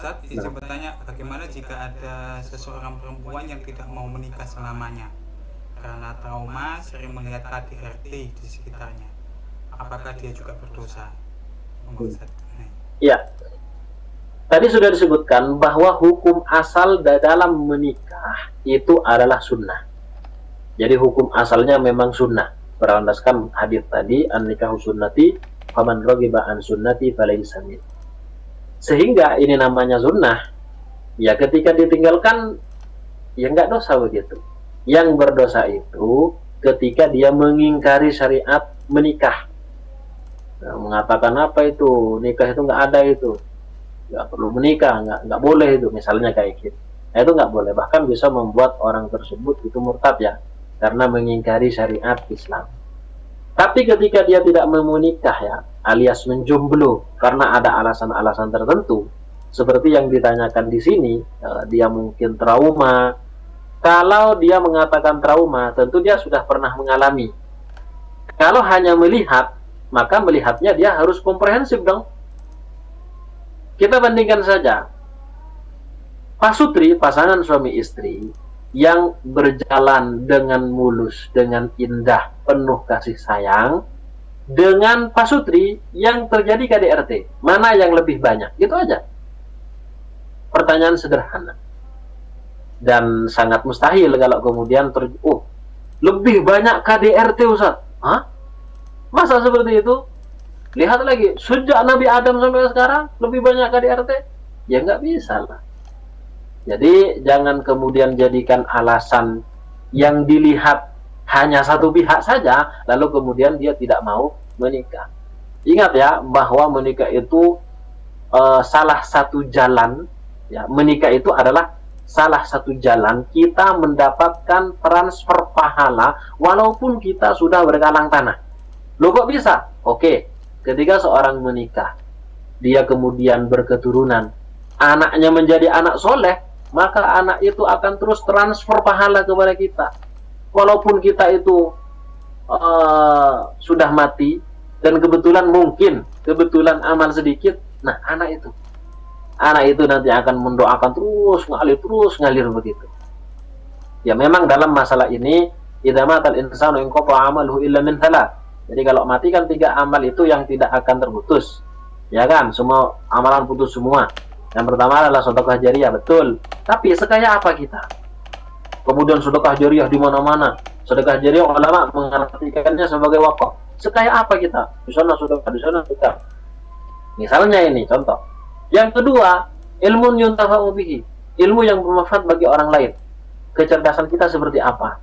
Ustadz, izin bertanya, bagaimana jika ada seseorang perempuan yang tidak mau menikah selamanya karena trauma sering melihat KDRT di sekitarnya? Apakah dia juga berdosa? Iya. Tadi sudah disebutkan bahwa hukum asal dalam menikah itu adalah sunnah. Jadi hukum asalnya memang sunnah. Berlandaskan hadis tadi, an-nikahu sunnati, faman raghiba an sunnati falaysa minni. Sehingga ini namanya sunnah. Ya ketika ditinggalkan, ya nggak dosa begitu. Yang berdosa itu ketika dia mengingkari syariat menikah. Nah, mengatakan apa itu, nikah itu nggak ada itu. Nggak perlu menikah, nggak boleh itu, misalnya kayak gitu. Nah, itu nggak boleh, bahkan bisa membuat orang tersebut itu murtad ya, karena mengingkari syariat Islam. Tapi ketika dia tidak mau menikah ya, alias menjomblo karena ada alasan-alasan tertentu, seperti yang ditanyakan di sini, dia mungkin trauma. Kalau dia mengatakan trauma, tentu dia sudah pernah mengalami. Kalau hanya melihat, maka melihatnya dia harus komprehensif dong. Kita bandingkan saja pasutri, pasangan suami istri yang berjalan dengan mulus, dengan indah, penuh kasih sayang, dengan pasutri yang terjadi KDRT. Mana yang lebih banyak? Itu aja. Pertanyaan sederhana. Dan sangat mustahil kalau kemudian lebih banyak KDRT Ustaz. Hah? Masa seperti itu? Lihat lagi, sejak Nabi Adam sampai sekarang lebih banyak KDRT? Ya nggak bisa lah. Jadi jangan kemudian jadikan alasan yang dilihat hanya satu pihak saja, lalu kemudian dia tidak mau menikah. Ingat ya, bahwa menikah itu salah satu jalan, ya, menikah itu adalah salah satu jalan kita mendapatkan transfer pahala walaupun kita sudah berkalang tanah. Loh kok bisa? Oke, ketika seorang menikah, dia kemudian berketurunan, anaknya menjadi anak soleh, maka anak itu akan terus transfer pahala kepada kita. Walaupun kita itu sudah mati, dan kebetulan amal sedikit, nah anak itu nanti akan mendoakan terus ngalir begitu. Ya memang dalam masalah ini, idza matal insanu inqata amaluhu illa min thalath. Jadi kalau mati kan 3 amal itu yang tidak akan terputus. Ya kan, semua amalan putus semua. Yang pertama adalah sedekah jariyah, betul. Tapi sekaya apa kita? Kemudian sedekah jariyah di mana-mana. Sedekah jariyah ulama mengartikannya sebagai wakaf. Sekaya apa kita? Di sana sedekah, di sana sedekah. Misalnya ini contoh. Yang kedua, ilmu yuntafa'u bihi. Ilmu yang bermanfaat bagi orang lain. Kecerdasan kita seperti apa?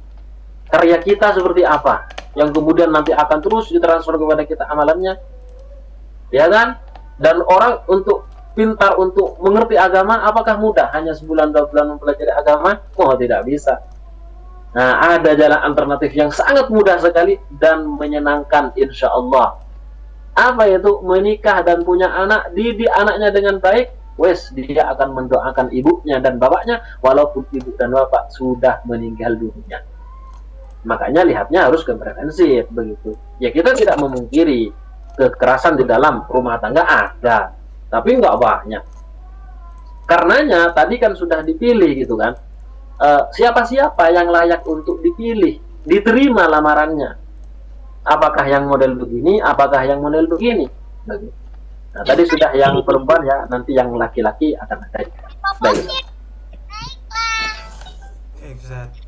Karya kita seperti apa? Yang kemudian nanti akan terus ditransfer kepada kita amalannya. Ya kan? Dan orang untuk pintar untuk mengerti agama, apakah mudah? Hanya sebulan 2 bulan mempelajari agama? Oh, tidak bisa. Nah, ada jalan alternatif yang sangat mudah sekali dan menyenangkan insya Allah. Apa itu? Menikah dan punya anak, didik anaknya dengan baik, dia akan mendoakan ibunya dan bapaknya walaupun ibu dan bapak sudah meninggal dunia. Makanya lihatnya harus komprehensif begitu. Ya kita tidak memungkiri kekerasan di dalam rumah tangga ada, tapi nggak banyak. Karenanya tadi kan sudah dipilih gitu kan. Siapa-siapa yang layak untuk dipilih, diterima lamarannya. Apakah yang model begini, apakah yang model begini. Begitu. Nah tadi sudah yang perempuan ya, nanti yang laki-laki akan ada. Baik. Exact.